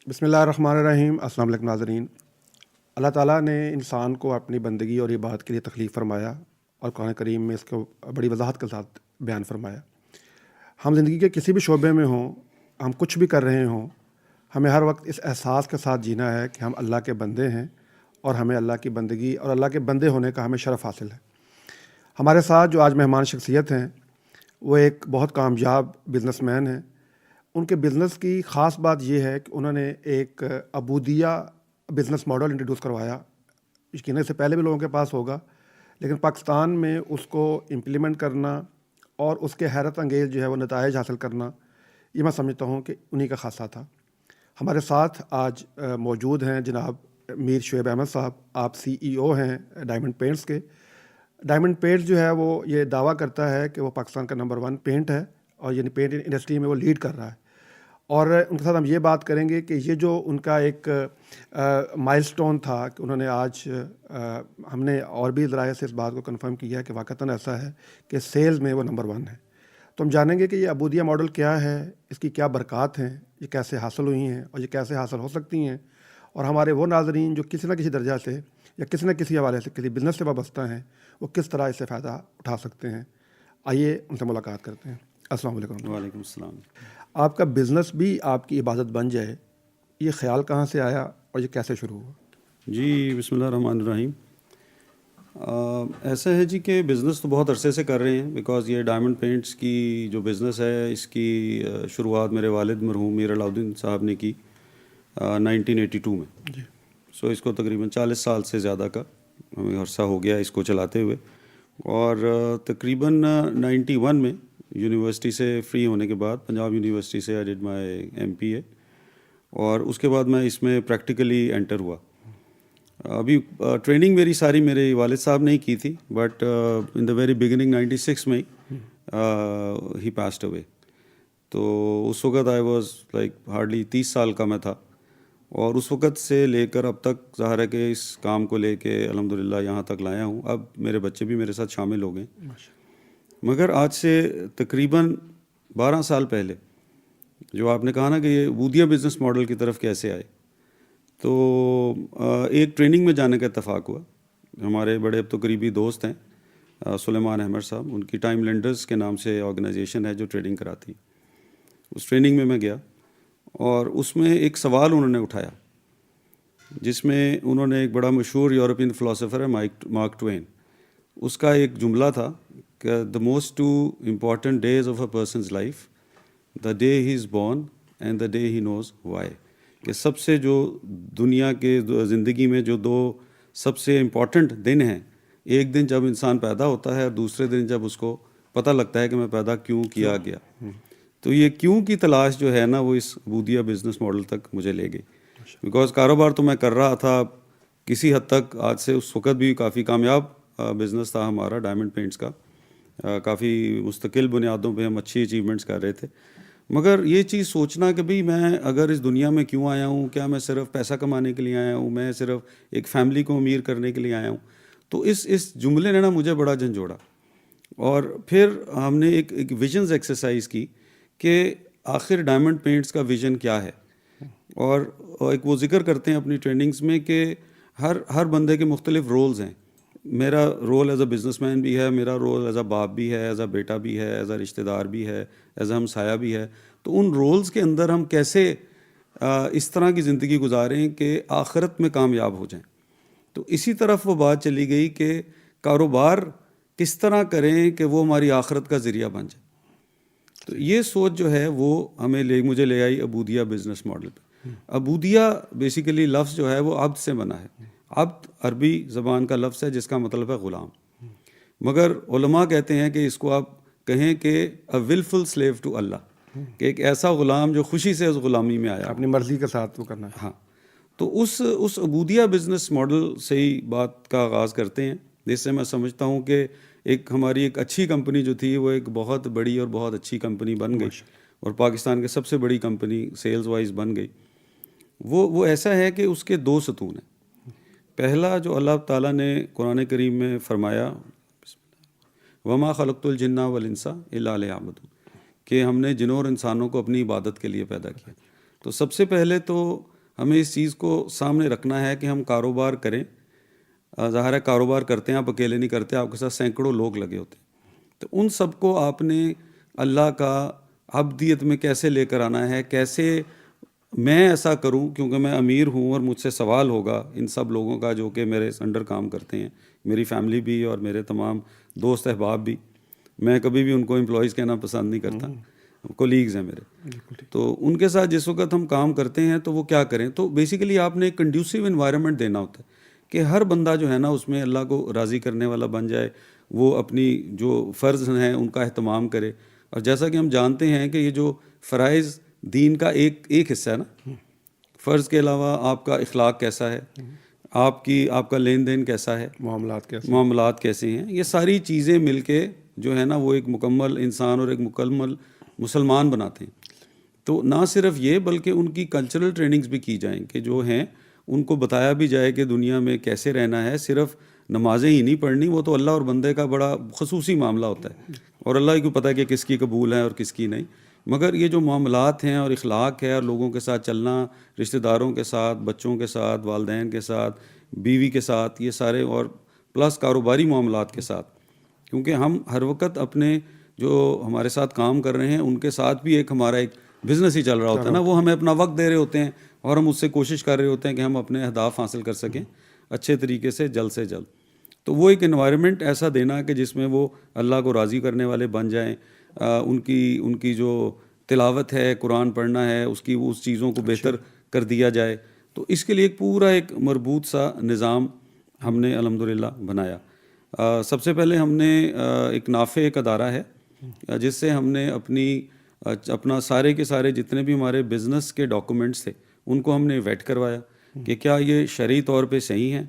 بسم اللہ الرحمن الرحیم۔ السلام علیکم ناظرین۔ اللہ تعالیٰ نے انسان کو اپنی بندگی اور عبادت کے لیے تخلیق فرمایا اور قرآن کریم میں اس کو بڑی وضاحت کے ساتھ بیان فرمایا۔ ہم زندگی کے کسی بھی شعبے میں ہوں، ہم کچھ بھی کر رہے ہوں، ہمیں ہر وقت اس احساس کے ساتھ جینا ہے کہ ہم اللہ کے بندے ہیں اور ہمیں اللہ کی بندگی اور اللہ کے بندے ہونے کا ہمیں شرف حاصل ہے۔ ہمارے ساتھ جو آج مہمان شخصیت ہیں وہ ایک بہت کامیاب بزنس مین ہیں۔ ان کے بزنس کی خاص بات یہ ہے کہ انہوں نے ایک عبودیہ بزنس ماڈل انٹروڈیوس کروایا۔ یقیناً سے پہلے بھی لوگوں کے پاس ہوگا، لیکن پاکستان میں اس کو امپلیمنٹ کرنا اور اس کے حیرت انگیز جو ہے وہ نتائج حاصل کرنا، یہ میں سمجھتا ہوں کہ انہی کا خاصہ تھا۔ ہمارے ساتھ آج موجود ہیں جناب میر شعیب احمد صاحب۔ آپ CEO ہیں ڈائمنڈ پینٹس کے۔ ڈائمنڈ پینٹس جو ہے وہ یہ دعویٰ کرتا ہے کہ وہ پاکستان کا نمبر 1 پینٹ ہے اور یعنی پینٹ انڈسٹری میں وہ لیڈ کر رہا ہے۔ اور ان کے ساتھ ہم یہ بات کریں گے کہ یہ جو ان کا ایک مائل سٹون تھا کہ انہوں نے آج ہم نے اور بھی ذرائع سے اس بات کو کنفرم کیا ہے کہ واقعتاً ایسا ہے کہ سیلز میں وہ نمبر 1 ہے۔ تو ہم جانیں گے کہ یہ عبودیہ ماڈل کیا ہے، اس کی کیا برکات ہیں، یہ کیسے حاصل ہوئی ہیں اور یہ کیسے حاصل ہو سکتی ہیں، اور ہمارے وہ ناظرین جو کسی نہ کسی درجہ سے یا کسی نہ کسی حوالے سے کسی بزنس سے وابستہ ہیں وہ کس طرح اس سے فائدہ اٹھا سکتے ہیں۔ آئیے ان سے ملاقات کرتے ہیں۔ السلام علیکم۔ وعلیکم السلام۔ آپ کا بزنس بھی آپ کی عبادت بن جائے، یہ خیال کہاں سے آیا اور یہ کیسے شروع ہوا؟ جی بسم اللہ الرحمن الرحیم۔ ایسا ہے جی کہ بزنس تو بہت عرصے سے کر رہے ہیں، بیکاز یہ ڈائمنڈ پینٹس کی جو بزنس ہے اس کی شروعات میرے والد مرحوم میر علاؤدین صاحب نے کی 1982 میں جی۔ سو اس کو تقریباً 40 سال سے زیادہ کا ہمیں عرصہ ہو گیا اس کو چلاتے ہوئے، اور تقریباً 91 میں یونیورسٹی سے فری ہونے کے بعد پنجاب یونیورسٹی سے آئی ڈیڈ مائی MPA، اور اس کے بعد میں اس میں پریکٹیکلی انٹر ہوا۔ ابھی ٹریننگ میری ساری میرے والد صاحب نے ہی کی تھی، but in the very beginning 96 میں ہی پاسڈ اوے۔ تو اس وقت آئی واز لائک ہارڈلی 30 سال کا میں تھا، اور اس وقت سے لے کر اب تک ظاہر ہے کہ اس کام کو لے کے الحمدللہ یہاں تک لایا ہوں۔ اب میرے بچے بھی میرے ساتھ شامل ہو گئے، مگر آج سے تقریباً 12 سال پہلے جو آپ نے کہا نا کہ یہ عبودیہ بزنس ماڈل کی طرف کیسے آئے، تو ایک ٹریننگ میں جانے کا اتفاق ہوا۔ ہمارے بڑے اب تو قریبی دوست ہیں سلیمان احمد صاحب، ان کی ٹائم لینڈرز کے نام سے آرگنائزیشن ہے جو ٹریڈنگ کراتی ہے۔ اس ٹریننگ میں گیا اور اس میں ایک سوال انہوں نے اٹھایا جس میں انہوں نے ایک بڑا مشہور یورپین فلاسفر ہے مارک ٹوین، اس کا ایک جملہ تھا کہ the most 2 important days of a persons life, the day he is born and the day he knows why, کہ سب سے جو دنیا کے زندگی میں جو 2 سب سے امپورٹنٹ دن ہیں، ایک دن جب انسان پیدا ہوتا ہے اور دوسرے دن جب اس کو پتہ لگتا ہے کہ میں پیدا کیوں کیا گیا۔ تو یہ کیوں کی تلاش جو ہے نا وہ اس عبودیہ بزنس ماڈل تک مجھے لے گئی، بیکاز کاروبار تو میں کر رہا تھا کسی حد تک، آج سے اس وقت بھی کافی کامیاب بزنس تھا ہمارا ڈائمنڈ پینٹس کا، کافی مستقل بنیادوں پہ ہم اچھی اچیومنٹس کر رہے تھے، مگر یہ چیز سوچنا کہ بھئی میں اگر اس دنیا میں کیوں آیا ہوں، کیا میں صرف پیسہ کمانے کے لیے آیا ہوں، میں صرف ایک فیملی کو امیر کرنے کے لیے آیا ہوں، تو اس جملے نے نا مجھے بڑا جھنجھوڑا۔ اور پھر ہم نے ایک ویژنز ایکسرسائز کی کہ آخر ڈائمنڈ پینٹس کا ویژن کیا ہے، اور ایک وہ ذکر کرتے ہیں اپنی ٹریننگز میں کہ ہر بندے کے مختلف رولز ہیں۔ میرا role as a businessman بھی ہے، میرا رول ایز اے باپ بھی ہے، ایز اے بیٹا بھی ہے، ایز اے رشتہ دار بھی ہے، ایز اے ہمسایہ بھی ہے۔ تو ان رولز کے اندر ہم کیسے اس طرح کی زندگی گزاریں کہ آخرت میں کامیاب ہو جائیں۔ تو اسی طرف وہ بات چلی گئی کہ کاروبار کس طرح کریں کہ وہ ہماری آخرت کا ذریعہ بن جائے۔ تو یہ سوچ جو ہے وہ مجھے لے آئی عبودیہ بزنس ماڈل پہ۔ عبودیہ بیسیکلی لفظ جو ہے وہ عبد سے بنا ہے۔ عبد عربی زبان کا لفظ ہے جس کا مطلب ہے غلام، مگر علماء کہتے ہیں کہ اس کو آپ کہیں کہ a willful slave to Allah، کہ ایک ایسا غلام جو خوشی سے اس غلامی میں آیا، اپنی مرضی کے ساتھ وہ کرنا ہے۔ ہاں، تو اس عبودیہ بزنس ماڈل سے ہی بات کا آغاز کرتے ہیں، جس سے میں سمجھتا ہوں کہ ہماری ایک اچھی کمپنی جو تھی وہ ایک بہت بڑی اور بہت اچھی کمپنی بن گئی، اور پاکستان کے سب سے بڑی کمپنی سیلز وائز بن گئی۔ وہ ایسا ہے کہ اس کے 2 ستون ہیں۔ پہلا جو اللہ تعالیٰ نے قرآن کریم میں فرمایا وما خلقت الجن والانس الا لیعبدون، کہ ہم نے جنوں اور انسانوں کو اپنی عبادت کے لیے پیدا کیا۔ تو سب سے پہلے تو ہمیں اس چیز کو سامنے رکھنا ہے کہ ہم کاروبار کریں. ظاہر ہے کاروبار کرتے ہیں آپ اکیلے نہیں کرتے, آپ کے ساتھ سینکڑوں لوگ لگے ہوتے ہیں. تو ان سب کو آپ نے اللہ کا عبدیت میں کیسے لے کر آنا ہے, کیسے میں ایسا کروں, کیونکہ میں امیر ہوں اور مجھ سے سوال ہوگا ان سب لوگوں کا جو کہ میرے انڈر کام کرتے ہیں, میری فیملی بھی اور میرے تمام دوست احباب بھی. میں کبھی بھی ان کو امپلائیز کہنا پسند نہیں کرتا, کولیگز ہیں میرے. تو ان کے ساتھ جس وقت ہم کام کرتے ہیں تو وہ کیا کریں, تو بیسیکلی آپ نے ایک کنڈیوسیو انوائرمنٹ دینا ہوتا ہے کہ ہر بندہ جو ہے نا اس میں اللہ کو راضی کرنے والا بن جائے, وہ اپنی جو فرض ہیں ان کا اہتمام کرے. اور جیسا کہ ہم جانتے ہیں کہ یہ جو فرائض دین کا ایک حصہ ہے نا, فرض کے علاوہ آپ کا اخلاق کیسا ہے, آپ کا لین دین کیسا ہے, معاملات کیسے ہیں, یہ ساری چیزیں مل کے جو ہے نا وہ ایک مکمل انسان اور ایک مکمل مسلمان بناتے ہیں. تو نہ صرف یہ بلکہ ان کی کلچرل ٹریننگز بھی کی جائیں کہ جو ہیں ان کو بتایا بھی جائے کہ دنیا میں کیسے رہنا ہے. صرف نمازیں ہی نہیں پڑھنی, وہ تو اللہ اور بندے کا بڑا خصوصی معاملہ ہوتا ہے اور اللہ ہی کو پتہ ہے کہ کس کی قبول ہے اور کس کی نہیں. مگر یہ جو معاملات ہیں اور اخلاق ہے اور لوگوں کے ساتھ چلنا, رشتہ داروں کے ساتھ, بچوں کے ساتھ, والدین کے ساتھ, بیوی کے ساتھ, یہ سارے, اور پلس کاروباری معاملات کے ساتھ, کیونکہ ہم ہر وقت اپنے جو ہمارے ساتھ کام کر رہے ہیں ان کے ساتھ بھی ہمارا ایک بزنس ہی چل رہا ہوتا ہے نا, وہ ہمیں اپنا وقت دے رہے ہوتے ہیں اور ہم اس سے کوشش کر رہے ہوتے ہیں کہ ہم اپنے اہداف حاصل کر سکیں اچھے طریقے سے جلد. تو وہ ایک انوائرمنٹ ایسا دینا کہ جس میں وہ اللہ کو راضی کرنے والے بن جائیں. ان کی جو تلاوت ہے, قرآن پڑھنا ہے, اس چیزوں کو بہتر کر دیا جائے. تو اس کے لیے ایک مربوط سا نظام ہم نے الحمدللہ بنایا. سب سے پہلے ہم نے ایک نافع ایک ادارہ ہے جس سے ہم نے اپنا سارے کے سارے جتنے بھی ہمارے بزنس کے ڈاکومنٹس تھے ان کو ہم نے ویٹ کروایا کہ کیا یہ شرعی طور پہ صحیح ہیں.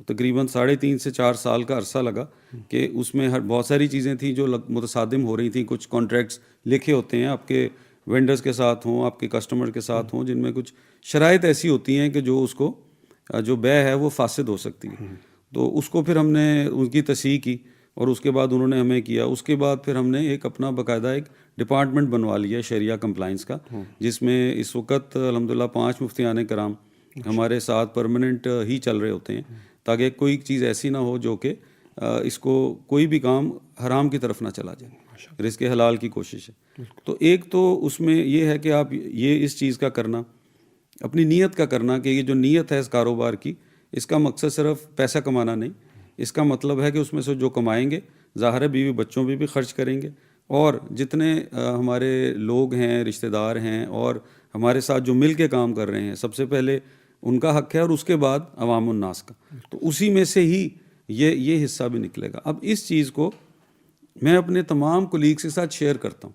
تقریباً 3.5 سے 4 سال کا عرصہ لگا کہ اس میں بہت ساری چیزیں تھیں جو متصادم ہو رہی تھیں. کچھ کانٹریکٹس لکھے ہوتے ہیں آپ کے وینڈرز کے ساتھ ہوں, آپ کے کسٹمر کے ساتھ ہوں, جن میں کچھ شرائط ایسی ہوتی ہیں کہ جو اس کو جو بیع ہے وہ فاسد ہو سکتی ہے. تو اس کو پھر ہم نے ان کی تصحیح کی اور اس کے بعد انہوں نے ہمیں کیا. اس کے بعد پھر ہم نے اپنا باقاعدہ ایک ڈپارٹمنٹ بنوا لیا شریعہ کمپلائنس کا, جس میں اس وقت الحمدللہ 5 مفتیان کرام ہمارے ساتھ پرماننٹ ہی چل رہے ہوتے ہیں, تاکہ کوئی چیز ایسی نہ ہو جو کہ اس کو کوئی بھی کام حرام کی طرف نہ چلا جائے. رزق حلال کی کوشش ہے. تو ایک تو اس میں یہ ہے کہ آپ یہ اس چیز کا کرنا, اپنی نیت کا کرنا کہ یہ جو نیت ہے اس کاروبار کی, اس کا مقصد صرف پیسہ کمانا نہیں, اس کا مطلب ہے کہ اس میں سے جو کمائیں گے ظاہر ہے بیوی بچوں پہ بھی خرچ کریں گے, اور جتنے ہمارے لوگ ہیں, رشتہ دار ہیں اور ہمارے ساتھ جو مل کے کام کر رہے ہیں, سب سے پہلے ان کا حق ہے اور اس کے بعد عوام الناس کا. تو اسی میں سے ہی یہ حصہ بھی نکلے گا. اب اس چیز کو میں اپنے تمام کولیگس کے ساتھ شیئر کرتا ہوں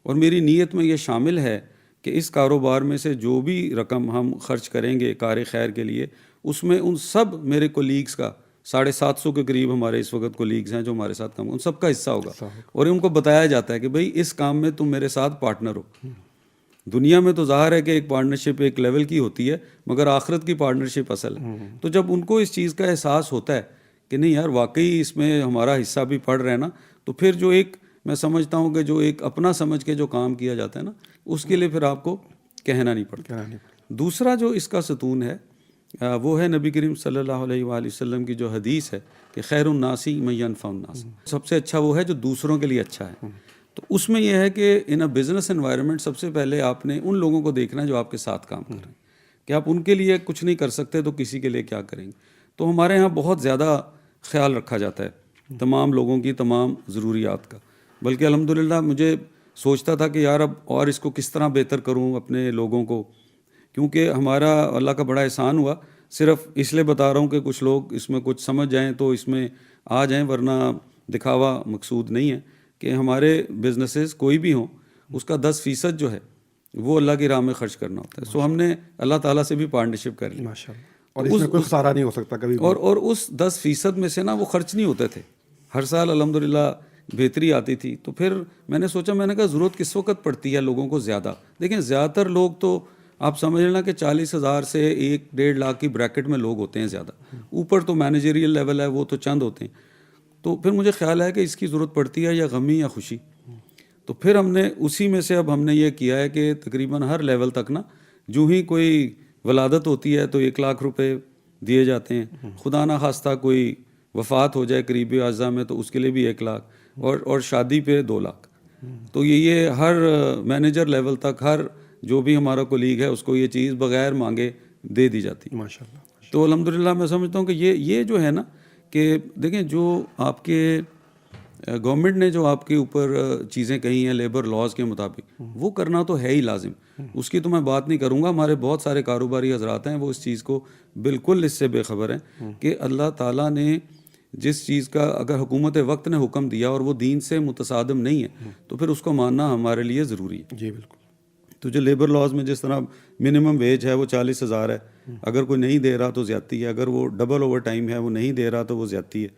اور میری نیت میں یہ شامل ہے کہ اس کاروبار میں سے جو بھی رقم ہم خرچ کریں گے کار خیر کے لیے, اس میں ان سب میرے کولیگس کا 750 کے قریب ہمارے اس وقت کولیگز ہیں جو ہمارے ساتھ کام, ان سب کا حصہ ہوگا. اور ان کو بتایا جاتا ہے کہ بھئی اس کام میں تم میرے ساتھ پارٹنر ہو. دنیا میں تو ظاہر ہے کہ ایک پارٹنرشپ ایک لیول کی ہوتی ہے, مگر آخرت کی پارٹنرشپ اصل ہے. تو جب ان کو اس چیز کا احساس ہوتا ہے کہ نہیں یار واقعی اس میں ہمارا حصہ بھی پڑ رہا ہے نا, تو پھر جو میں سمجھتا ہوں کہ جو ایک اپنا سمجھ کے جو کام کیا جاتا ہے نا, اس کے لیے پھر آپ کو کہنا نہیں پڑتا. دوسرا جو اس کا ستون ہے وہ ہے نبی کریم صلی اللہ علیہ وآلہ وسلم کی جو حدیث ہے کہ خیر الناس من ینفع الناس, سب سے اچھا وہ ہے جو دوسروں کے لیے اچھا ہے. تو اس میں یہ ہے کہ ان اے بزنس انوائرمنٹ سب سے پہلے آپ نے ان لوگوں کو دیکھنا ہے جو آپ کے ساتھ کام کر رہے ہیں, کہ آپ ان کے لیے کچھ نہیں کر سکتے تو کسی کے لیے کیا کریں گے. تو ہمارے یہاں بہت زیادہ خیال رکھا جاتا ہے تمام لوگوں کی تمام ضروریات کا. بلکہ الحمدللہ مجھے سوچتا تھا کہ یار اب اور اس کو کس طرح بہتر کروں اپنے لوگوں کو, کیونکہ ہمارا اللہ کا بڑا احسان ہوا. صرف اس لیے بتا رہا ہوں کہ کچھ لوگ اس میں کچھ سمجھ جائیں تو اس میں آ جائیں, ورنہ دکھاوا مقصود نہیں ہے. کہ ہمارے بزنسز کوئی بھی ہوں اس کا 10% جو ہے وہ اللہ کی راہ میں خرچ کرنا ہوتا ہے. سو ہم نے اللہ تعالیٰ سے بھی پارٹنرشپ کر لی ماشاءاللہ, اور اس میں کوئی خسارہ نہیں ہو سکتا کبھی. اور اس 10% میں سے نا وہ خرچ نہیں ہوتے تھے, ہر سال الحمدللہ بہتری آتی تھی. تو پھر میں نے سوچا, میں نے کہا ضرورت کس وقت پڑتی ہے لوگوں کو زیادہ. دیکھیں زیادہ تر لوگ تو آپ سمجھ لینا کہ 40,000 سے 1-1.5 لاکھ کی بریکٹ میں لوگ ہوتے ہیں زیادہ. اوپر تو مینیجریل لیول ہے وہ تو چند ہوتے ہیں. تو پھر مجھے خیال ہے کہ اس کی ضرورت پڑتی ہے یا غمی یا خوشی. تو پھر ہم نے اسی میں سے اب ہم نے یہ کیا ہے کہ تقریباً ہر لیول تک نا جو ہی کوئی ولادت ہوتی ہے تو 1 لاکھ روپے دیے جاتے ہیں. خدا نہ خواستہ کوئی وفات ہو جائے قریبی اعزاء میں تو اس کے لیے بھی 1 لاکھ, اور شادی پہ 2 لاکھ. تو یہ ہر مینیجر لیول تک ہر جو بھی ہمارا کولیگ ہے اس کو یہ چیز بغیر مانگے دے دی جاتی. ماشاء اللہ. تو الحمدللہ میں سمجھتا ہوں کہ یہ جو ہے نا کہ دیکھیں جو آپ کے گورنمنٹ نے جو آپ کے اوپر چیزیں کہی ہیں لیبر لاز کے مطابق, وہ کرنا تو ہے ہی لازم. اس کی تو میں بات نہیں کروں گا. ہمارے بہت سارے کاروباری حضرات ہیں وہ اس چیز کو بالکل اس سے بے خبر ہیں کہ اللہ تعالیٰ نے جس چیز کا اگر حکومت وقت نے حکم دیا اور وہ دین سے متصادم نہیں ہے تو پھر اس کو ماننا ہمارے لیے ضروری ہے. جی بالکل. تو جو لیبر لاز میں جس طرح منیمم ویج ہے وہ 40,000 ہے, اگر کوئی نہیں دے رہا تو زیادتی ہے, اگر وہ ڈبل اوور ٹائم ہے وہ نہیں دے رہا تو وہ زیادتی ہے.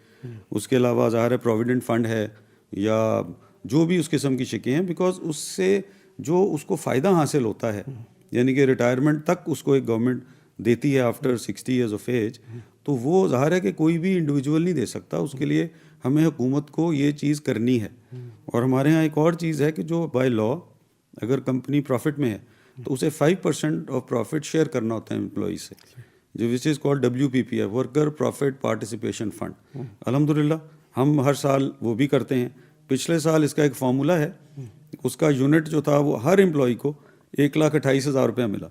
اس کے علاوہ ظاہر ہے پروویڈنٹ فنڈ ہے یا جو بھی اس قسم کی شکیں ہیں, بیکاز اس سے جو اس کو فائدہ حاصل ہوتا ہے یعنی کہ ریٹائرمنٹ تک اس کو ایک گورنمنٹ دیتی ہے آفٹر 60 ایئرز آف ایج, تو وہ ظاہر ہے کہ کوئی بھی انڈیویجول نہیں دے سکتا. اس کے لیے ہمیں حکومت کو یہ چیز کرنی ہے. اور ہمارے ہاں ایک اور چیز ہے کہ جو بائی لا اگر کمپنی پروفٹ میں ہے تو اسے 5% آف پروفٹ شیئر کرنا ہوتا ہے امپلائی سے, جو وچ از کالڈ WPP ہے, ورکر پروفٹ پارٹیسپیشن فنڈ. الحمدللہ ہم ہر سال وہ بھی کرتے ہیں. پچھلے سال اس کا ایک فارمولہ ہے, اس کا یونٹ جو تھا وہ ہر امپلائی کو 1,28,000 روپیہ ملا.